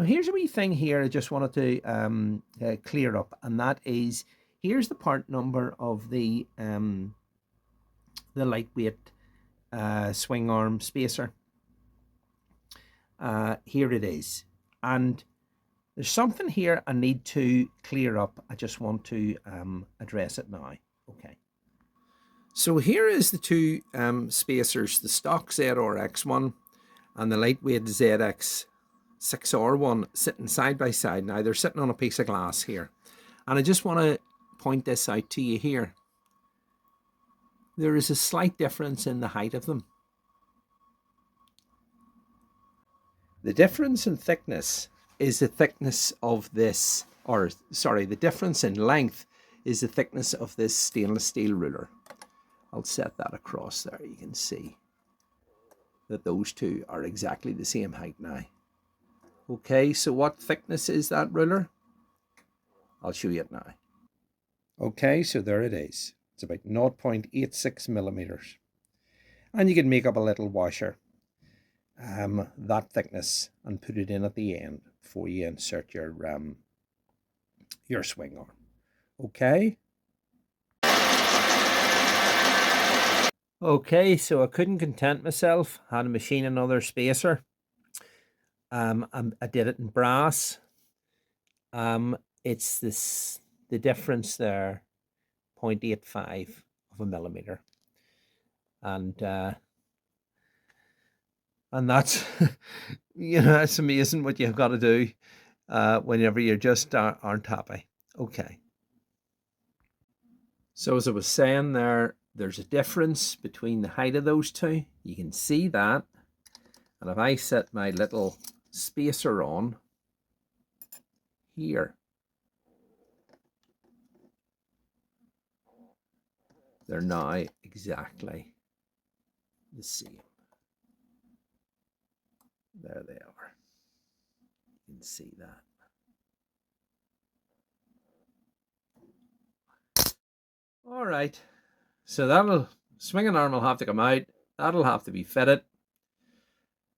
Here's a wee thing here I just wanted to clear up, and that is, here's the part number of the lightweight swing arm spacer. Here it is, and there's something here I need to clear up. I just want to address it now. Okay. So here is the two spacers, the stock ZRX one and the lightweight ZX6R one, sitting side by side. Now they're sitting on a piece of glass here, and I just want to point this out to you here. There is a slight difference in the height of them. The difference in thickness is the thickness of this, or sorry, the difference in length is the thickness of this stainless steel ruler. I'll set that across there. You can see that those two are exactly the same height now. Okay, so what thickness is that ruler? I'll show you it now. Okay, so there it is. It's about 0.86 millimeters. And you can make up a little washer, that thickness, and put it in at the end before you insert your swing arm. Okay. Okay, so I couldn't content myself. Had to machine another spacer. I did it in brass. It's the difference there, 0.85 of a millimeter, and that's it's amazing what you've got to do whenever you just aren't happy. Okay. So as I was saying there, there's a difference between the height of those two. You can see that. And if I set my little spacer on here, they're now exactly the same. There they are. You can see that. All right. So swinging arm will have to come out. That'll have to be fitted.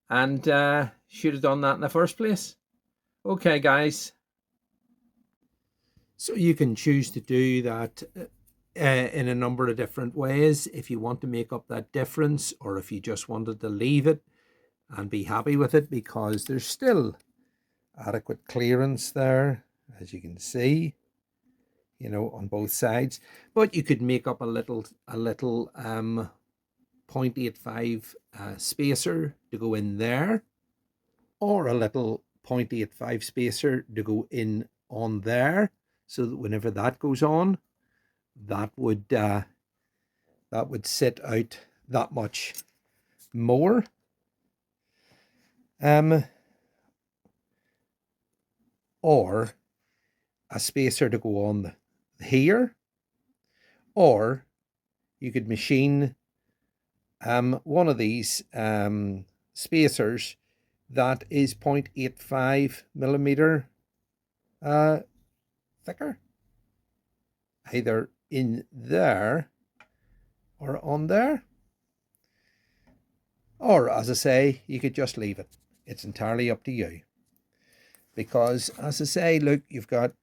And should have done that in the first place. Okay, guys. So you can choose to do that in a number of different ways if you want to make up that difference, or if you just wanted to leave it and be happy with it, because there's still adequate clearance there, as you can see, on both sides. But you could make up a little 0.85 spacer to go in there, or a little 0.85 spacer to go in on there, so that whenever that goes on, that would sit out that much more. Or a spacer to go on here, or you could machine one of these spacers that is 0.85 millimeter thicker, either in there or on there. Or, as I say, you could just leave it. It's entirely up to you. Because, as I say, look, you've got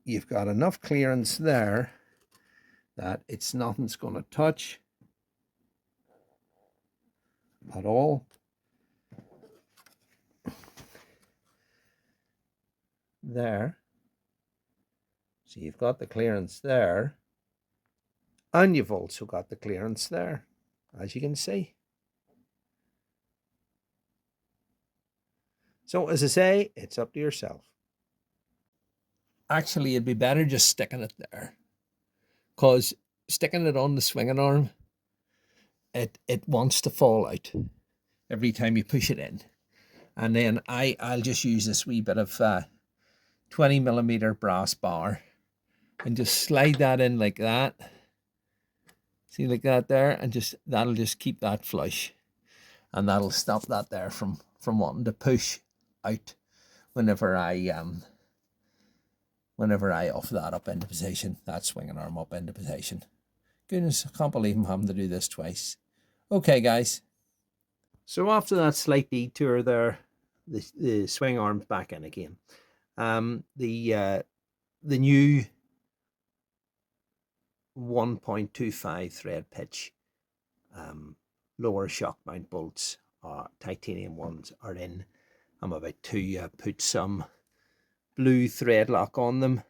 enough clearance there that nothing's going to touch at all. There. So you've got the clearance there, and you've also got the clearance there, as you can see. So, as I say, it's up to yourself. Actually, it'd be better just sticking it there, because sticking it on the swinging arm, it wants to fall out every time you push it in. And then I'll just use this wee bit of 20 millimeter brass bar and just slide that in like that. See, like that there, and that'll just keep that flush, and that'll stop that there from wanting to push out whenever I offer that up into position, that swinging arm up into position. Goodness, I can't believe I'm having to do this twice. Okay, guys. So after that slight detour there, the swing arm's back in again. The new 1.25 thread pitch lower shock mount bolts, titanium ones, are in. I'm about to put some blue thread lock on them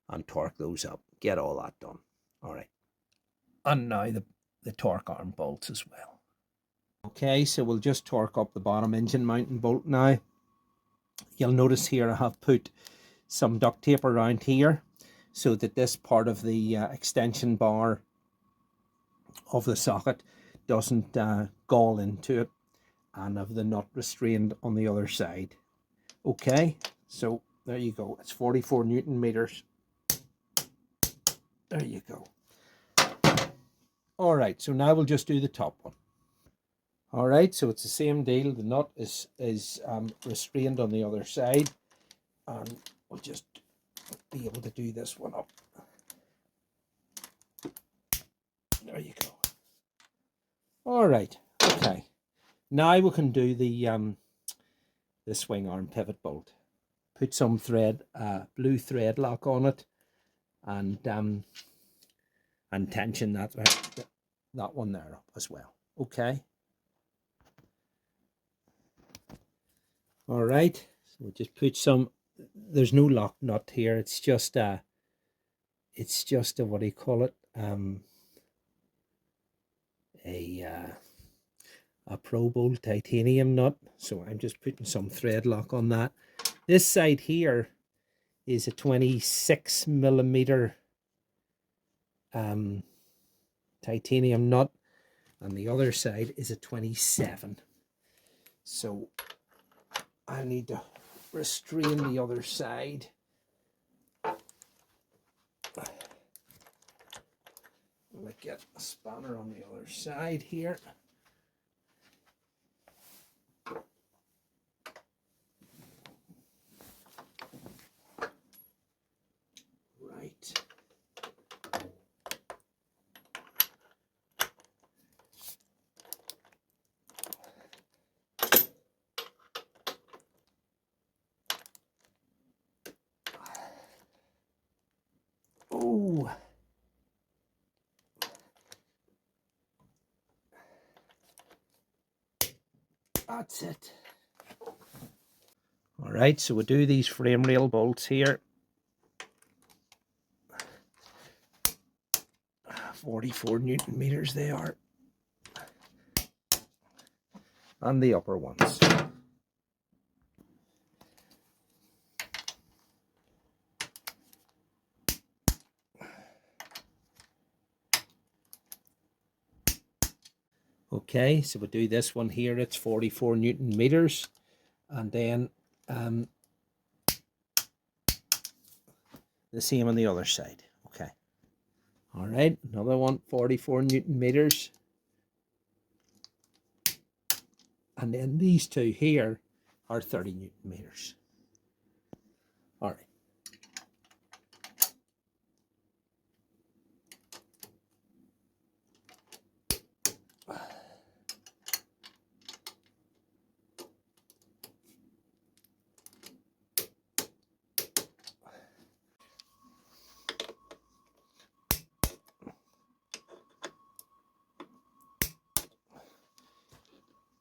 and torque those up, get all that done. All right, and now the torque arm bolts as well. Okay, so we'll just torque up the bottom engine mounting bolt now. You'll notice here I have put some duct tape around here so that this part of the extension bar of the socket doesn't gall into it, and have the nut restrained on the other side. Okay, so there you go. It's 44 Newton meters. There you go. All right, so now we'll just do the top one. All right, so it's the same deal. The nut is restrained on the other side, and we'll just be able to do this one up. There you go. All right, okay. Now we can do the swing arm pivot bolt. Put some thread, blue thread lock on it, and tension that one there up as well. Okay. All right, so we'll just put some. There's no lock nut here. It's just a what do you call it? A Pro Bolt titanium nut. So I'm just putting some thread lock on that. This side here is a 26 millimeter titanium nut, and the other side is a 27. So I need to restrain the other side. I'll get a spanner on the other side here. Right. Oh. That's it. All right, so we'll do these frame rail bolts here. 44 Newton meters they are. And the upper ones. Okay, so we'll do this one here. It's 44 Newton meters. And then the same on the other side. Okay. All right, another one, 44 Newton meters. And then these two here are 30 Newton meters. All right.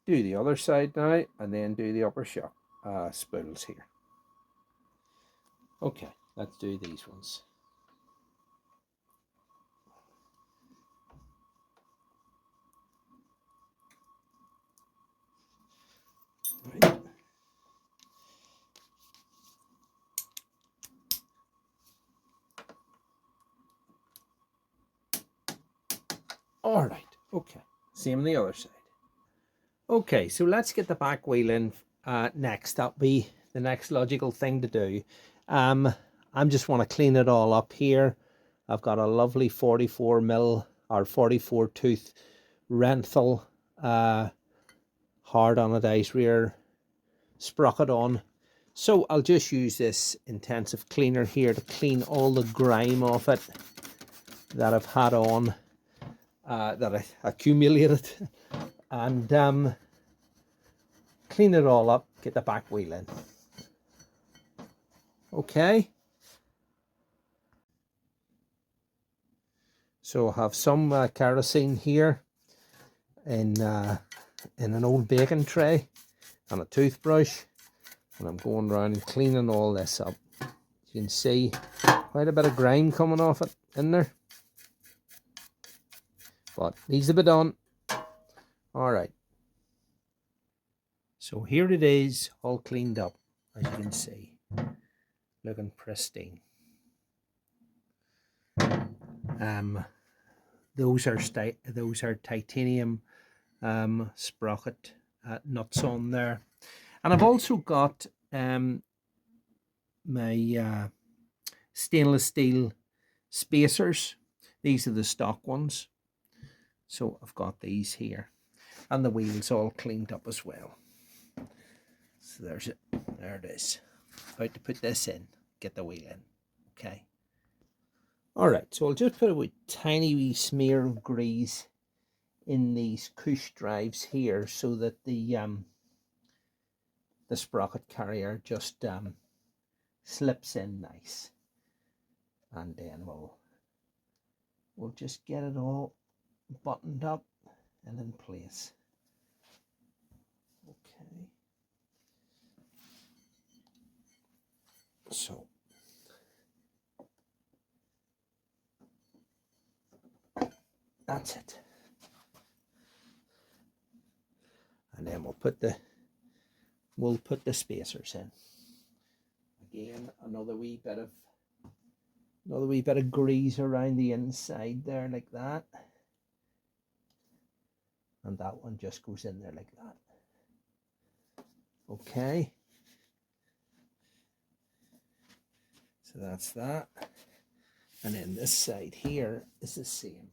Do the other side now, and then do the upper shock spools here. Okay, let's do these ones. Right. All right, okay, same on the other side. Okay, so let's get the back wheel in next. That'll be the next logical thing to do. I just want to clean it all up here. I've got a lovely 44 mil or 44 tooth Renthal hard anodized rear sprocket on. So I'll just use this intensive cleaner here to clean all the grime off it that I've had on, that I accumulated. And clean it all up, get the back wheel in. Okay. So I have some kerosene here in an old baking tray and a toothbrush, and I'm going around and cleaning all this up. You can see quite a bit of grime coming off it in there, but needs to be done. All right. So here it is, all cleaned up, as you can see, looking pristine. Those are titanium sprocket nuts on there, and I've also got my stainless steel spacers. These are the stock ones, so I've got these here, and the wheels all cleaned up as well. So there's it. There it is. About to put this in, get the wheel in. Okay. All right, so I'll just put a tiny wee smear of grease in these push drives here, so that the sprocket carrier just slips in nice, and then we'll just get it all buttoned up and in place. Okay. So that's it. And then we'll put the spacers in. Again, another wee bit of grease around the inside there, like that. And that one just goes in there like that. Okay. So that's that. And then this side here is the same.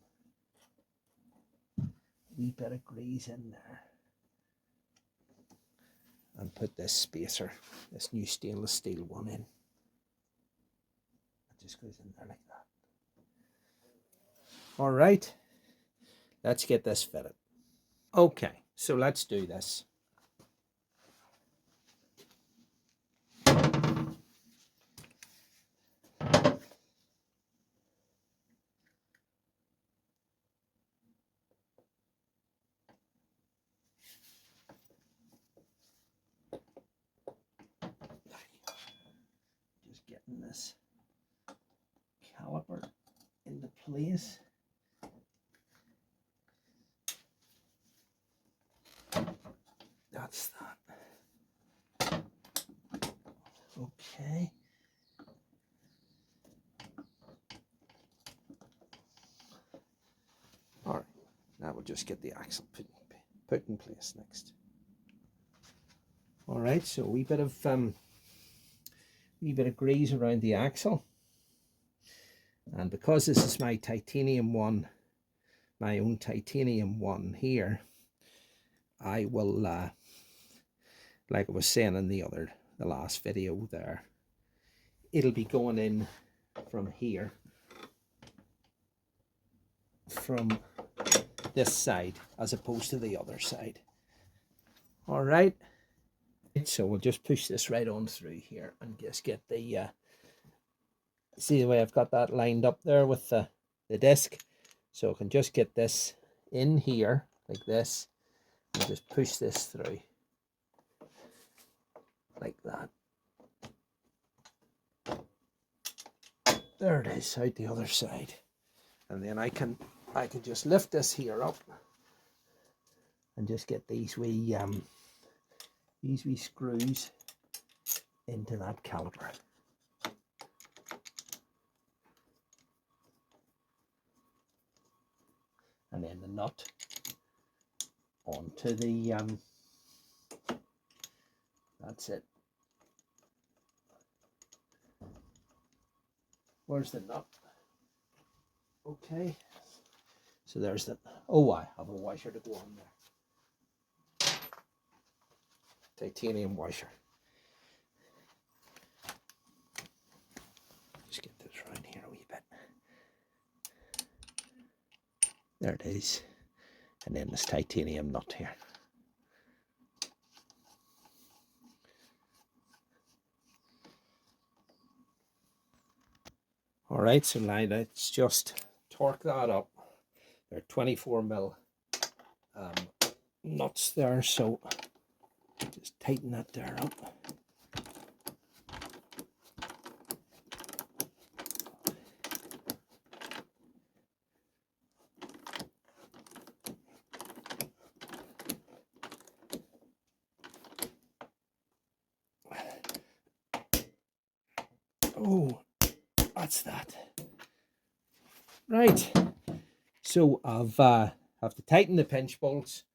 Wee bit of grease in there. And put this spacer, this new stainless steel one in. It just goes in there like that. All right, let's get this fitted. Okay, so let's do this. Just getting this caliper into place. That's that. Okay. All right, now we'll just get the axle put in place next. All right, so a wee bit of grease around the axle, and because this is my titanium one, my own titanium one here, I will, like I was saying in the last video there, it'll be going in from here, from this side, as opposed to the other side. All right, so we'll just push this right on through here and just get the, see the way I've got that lined up there with the disc, so I can just get this in here like this, and just push this through like that. There it is, out the other side, and then I can just lift this here up and just get these wee screws into that caliper. And then the nut onto the that's it. Where's the nut? Okay, so there's the, oh, I have a washer to go on there. Titanium washer. Just get this around here a wee bit. There it is. And then this titanium nut here. All right, so now let's just torque that up. They're 24 mil nuts there, so just tighten that there up. Oh, that's that. Right. So I've have to tighten the pinch bolts.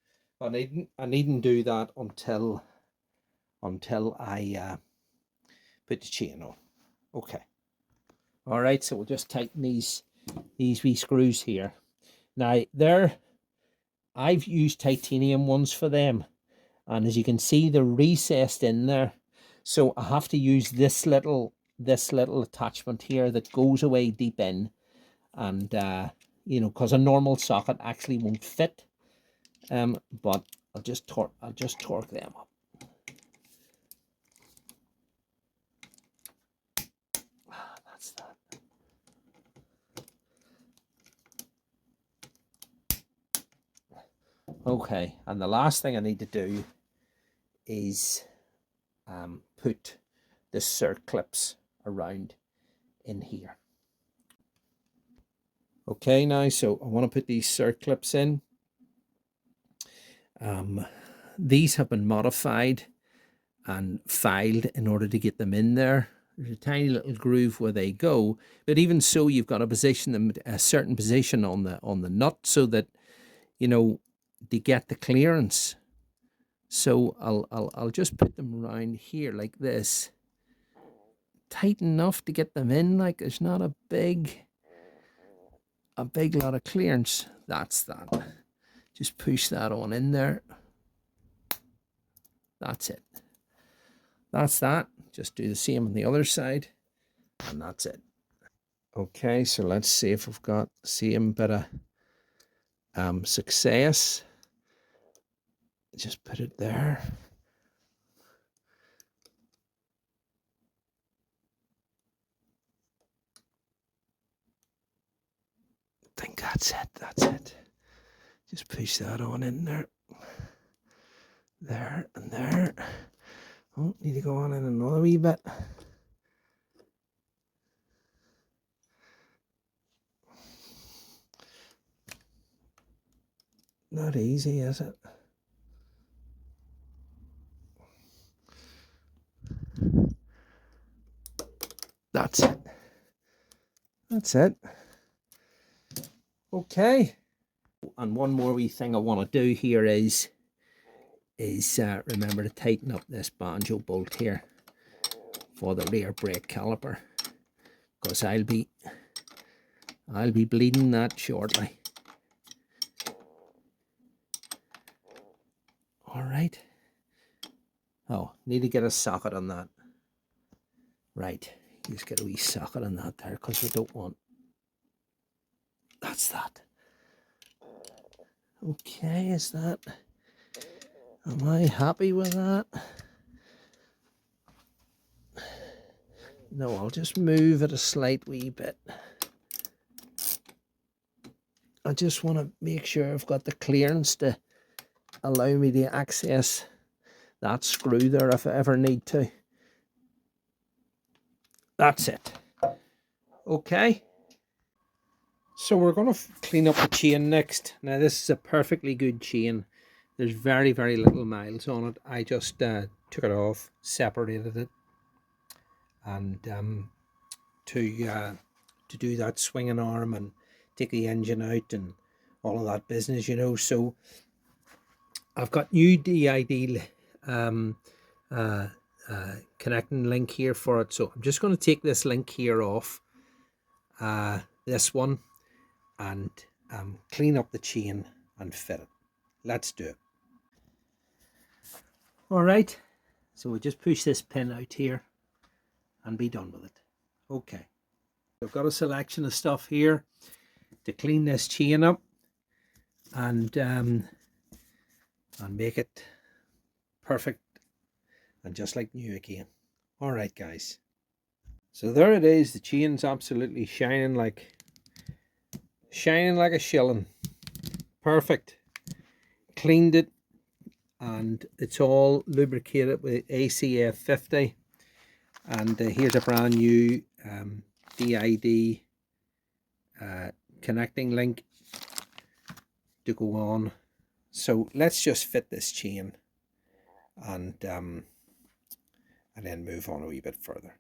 I needn't do that until I put the chain on. Okay. All right. So we'll just tighten these wee screws here. Now I've used titanium ones for them, and as you can see, they're recessed in there. So I have to use this little attachment here that goes away deep in, and you know, because a normal socket actually won't fit. But I'll just torque them up. That's that. Okay, and the last thing I need to do is put the circlips around in here. Okay, now so I want to put these circlips in. These have been modified and filed in order to get them in there. There's a tiny little groove where they go, but even so, you've got to position them a certain position on the nut so that, you know, to get the clearance. So I'll just put them around here like this, tight enough to get them in. Like there's not a big lot of clearance. That's that. Just push that on in there. That's it. That's that. Just do the same on the other side, and that's it. Okay, so let's see if we've got the same bit of success. Just put it there. I think that's it. That's it. Just push that on in there. There and there. Oh, need to go on in another wee bit. Not easy, is it? That's it. That's it. Okay. And one more wee thing I want to do here is remember to tighten up this banjo bolt here for the rear brake caliper, because I'll be bleeding that shortly. All right. Oh, need to get a socket on that. Right. Just get a wee socket on that there, because we don't want. That's that. Okay, is that? Am I happy with that? No, I'll just move it a slight wee bit. I just want to make sure I've got the clearance to allow me to access that screw there if I ever need to. That's it. Okay. So we're going to clean up the chain next. Now this is a perfectly good chain. There's very, very little miles on it. I just took it off, separated it, and to do that swinging arm and take the engine out and all of that business, you know. So I've got new DID connecting link here for it. So I'm just going to take this link here off, this one, and clean up the chain and fit it. Let's do it. All right, so we just push this pin out here and be done with it. Okay, I've got a selection of stuff here to clean this chain up and make it perfect and just like new again. All right, guys. So there it is. The chain's absolutely shining like a shilling. Perfect. Cleaned it, and it's all lubricated with ACF 50. And here's a brand new DID connecting link to go on. So let's just fit this chain and then move on a wee bit further.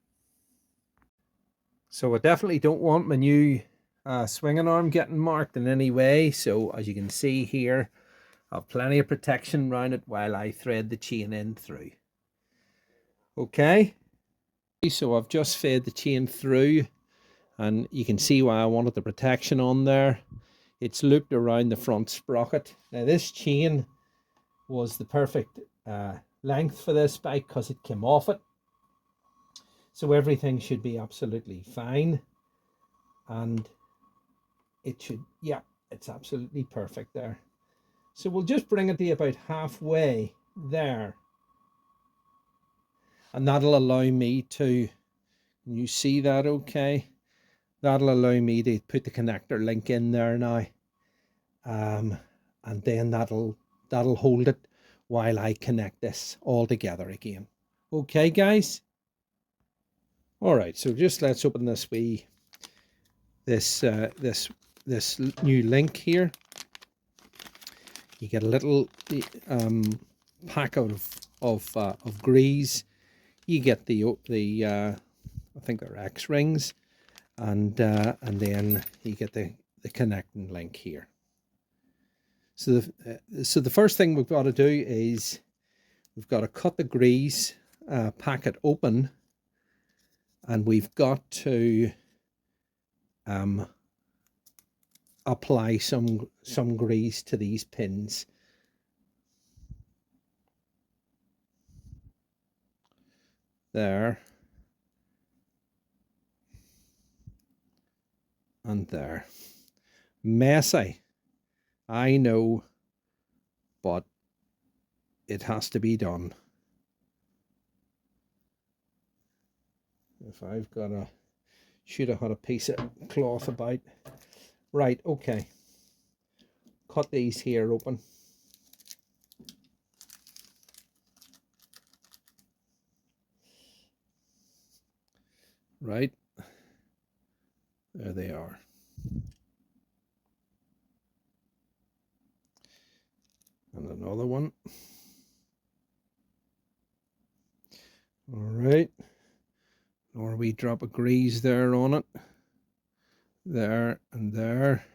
So I definitely don't want my new swinging arm getting marked in any way. So as you can see here, I have plenty of protection around it while I thread the chain in through. Okay, so I've just fed the chain through, and you can see why I wanted the protection on there. It's looped around the front sprocket. Now this chain was the perfect length for this bike because it came off it. So everything should be absolutely fine. And it should, yeah, it's absolutely perfect there. So we'll just bring it to about halfway there. And that'll allow me to, can you see that okay? That'll allow me to put the connector link in there now. And then that'll hold it while I connect this all together again. Okay, guys? All right, so just let's open this this new link here. You get a little pack of grease. You get the I think they're X rings, and then you get the connecting link here. So the first thing we've got to do is we've got to cut the grease packet open, and we've got to apply some grease to these pins. There and there. Messy, I know, but it has to be done. If I've got a, should have had a piece of cloth about. Right, okay. Cut these here open. Right, there they are. And another one. All right, or we drop a grease there on it, there and there.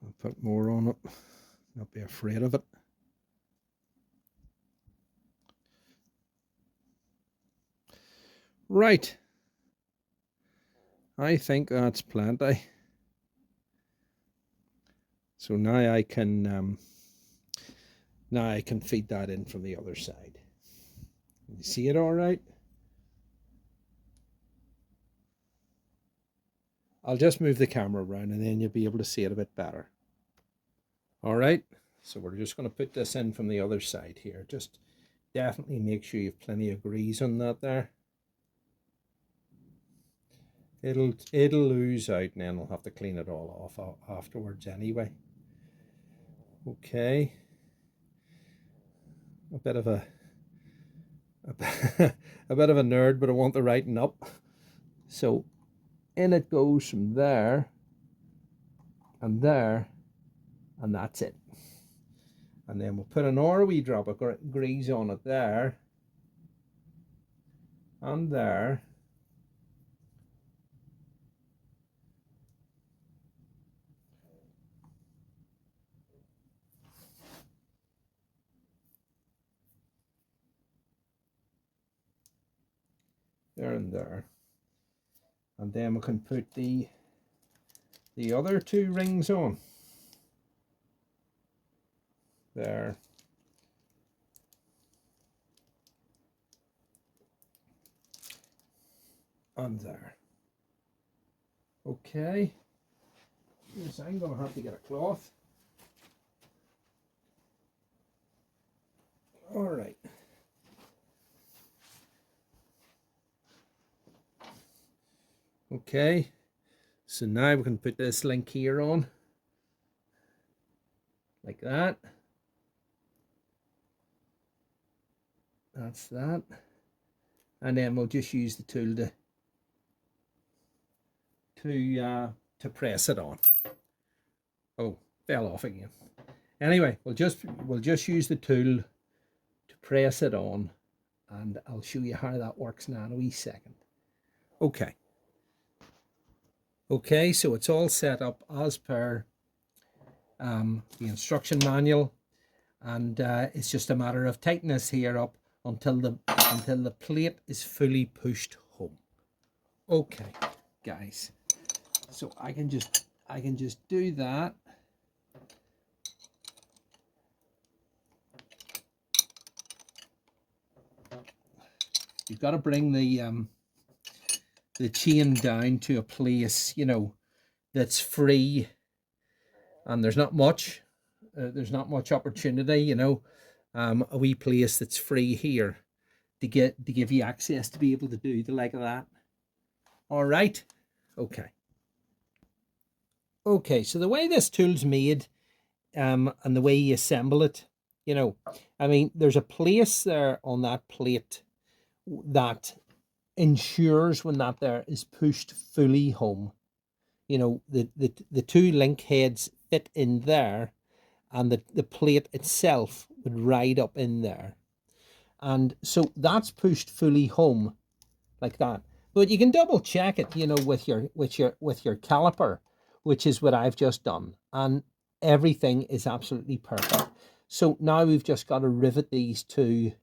I'll put more on it, not be afraid of it. Right, I think that's plenty. So now I can feed that in from the other side. You see it all right? I'll just move the camera around and then you'll be able to see it a bit better. All right, so we're just going to put this in from the other side here. Just definitely make sure you have plenty of grease on that there. It'll ooze out, and then we'll have to clean it all off afterwards anyway. Okay, a bit of a nerd, but I want the writing up. So in it goes from there and there, and that's it. And then we'll put another wee drop of grease on it there and there. There and there. And then we can put the other two rings on. There. And there. Okay. Yes, I'm going to have to get a cloth. All right. Okay, so now we can put this link here on, like that. That's that. And then we'll just use the tool to press it on. Oh, fell off again. Anyway, we'll just use the tool to press it on, and I'll show you how that works now in a wee second. Okay. Okay, so it's all set up as per the instruction manual, and it's just a matter of tightening this here up until the plate is fully pushed home. Okay, guys, so I can just do that. You've got to bring the chain down to a place, you know, that's free, and there's not much opportunity, you know, a wee place that's free here to give you access to be able to do the like of that. All right. Okay, so the way this tool's made, and the way you assemble it, you know, I mean, there's a place there on that plate that ensures when that there is pushed fully home. You know, the two link heads fit in there, and the plate itself would ride up in there. And so that's pushed fully home like that. But you can double check it, you know, with your caliper, which is what I've just done. And everything is absolutely perfect. So now we've just got to rivet these two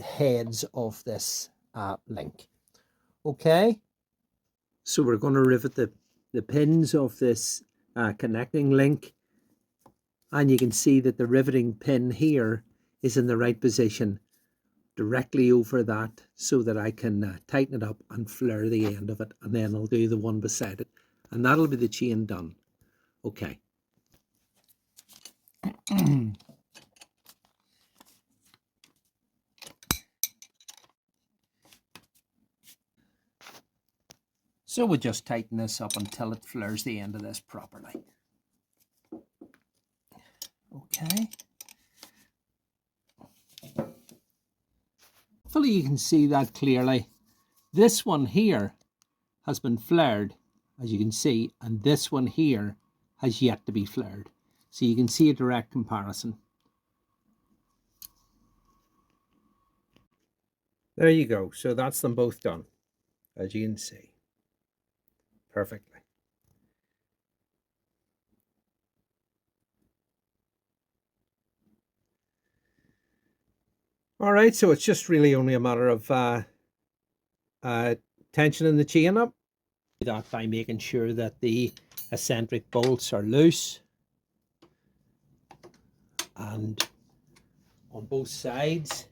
heads of this link. Okay, so we're going to rivet the pins of this connecting link, and you can see that the riveting pin here is in the right position directly over that, so that I can tighten it up and flare the end of it, and then I'll do the one beside it, and that'll be the chain done. Okay. So we'll just tighten this up until it flares the end of this properly. Okay. Hopefully you can see that clearly. This one here has been flared, as you can see, and this one here has yet to be flared. So you can see a direct comparison. There you go. So that's them both done, as you can see. Perfectly. All right, so it's just really only a matter of tensioning the chain up. That by making sure that the eccentric bolts are loose and on both sides,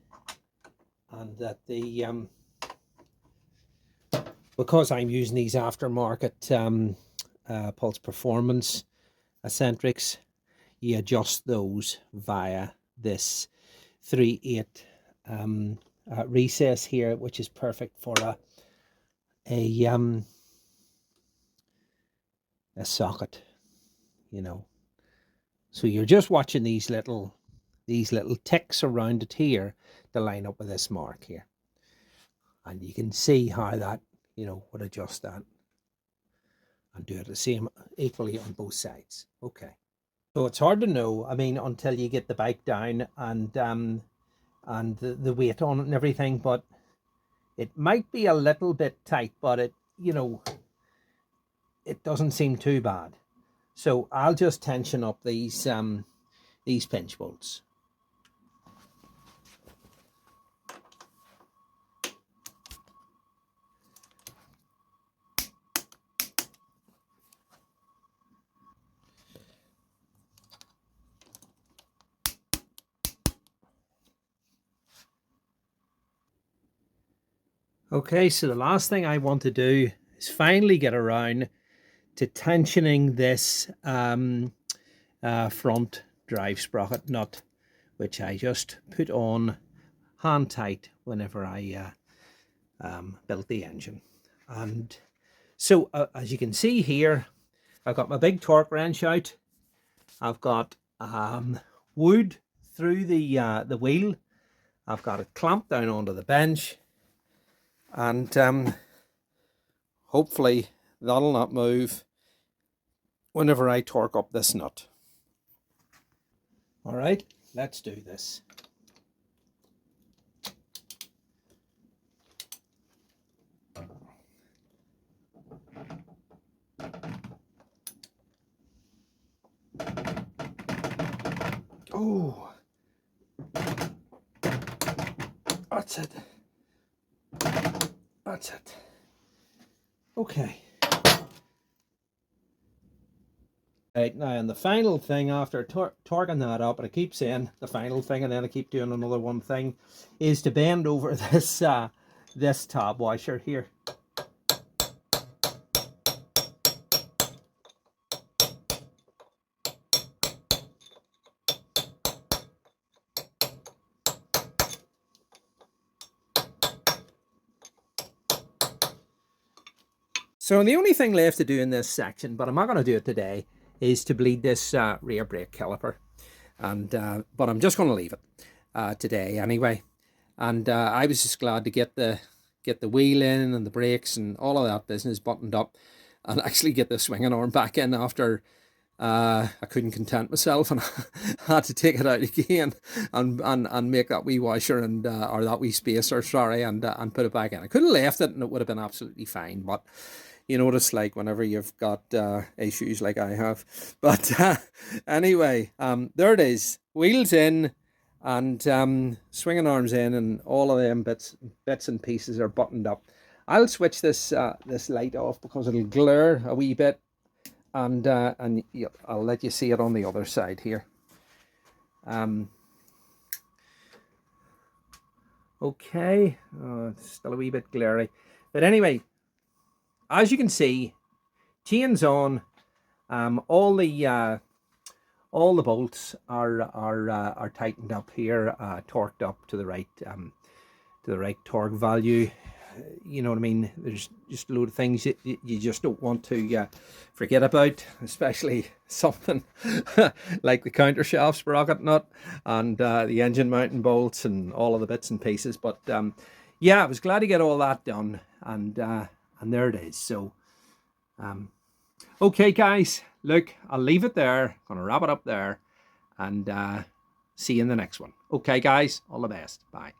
and that the because I'm using these aftermarket Pulse Performance eccentrics, you adjust those via this 3/8 recess here, which is perfect for a socket, you know. So you're just watching these little ticks around it here to line up with this mark here, and you can see how that, you know, would adjust that and do it the same equally on both sides. Okay, so it's hard to know, I mean, until you get the bike down and the weight on it and everything, but it might be a little bit tight, but it, you know, it doesn't seem too bad. So I'll just tension up these pinch bolts. Okay, so the last thing I want to do is finally get around to tensioning this front drive sprocket nut, which I just put on hand tight whenever I built the engine. And so as you can see here, I've got my big torque wrench out. I've got wood through the wheel. I've got it clamped down onto the bench, and hopefully that'll not move whenever I torque up this nut. All right, let's do this. Oh, that's it. That's it. Okay. Right, now, and the final thing after torquing that up, and I keep saying the final thing, and then I keep doing another one thing, is to bend over this this tab washer here. So the only thing left to do in this section, but I'm not going to do it today, is to bleed this rear brake caliper. And but I'm just going to leave it today anyway. And I was just glad to get the wheel in and the brakes and all of that business buttoned up, and actually get the swinging arm back in after I couldn't content myself and I had to take it out again and make that wee washer and or that wee spacer, sorry, and put it back in. I could have left it and it would have been absolutely fine, but you know what it's like whenever you've got issues like I have. But anyway, there it is, wheels in and swinging arms in, and all of them bits and pieces are buttoned up. I'll switch this this light off because it'll glare a wee bit, and I'll let you see it on the other side here. Okay, it's still a wee bit glary, but anyway, as you can see, chains on. All the bolts are tightened up here, torqued up to the right torque value. You know what I mean? There's just a load of things you just don't want to forget about, especially something like the countershaft sprocket nut and the engine mounting bolts and all of the bits and pieces. But yeah, I was glad to get all that done, and there it is. So okay guys, look, I'll leave it there. Gonna wrap it up there, and see you in the next one. Okay guys, all the best. Bye.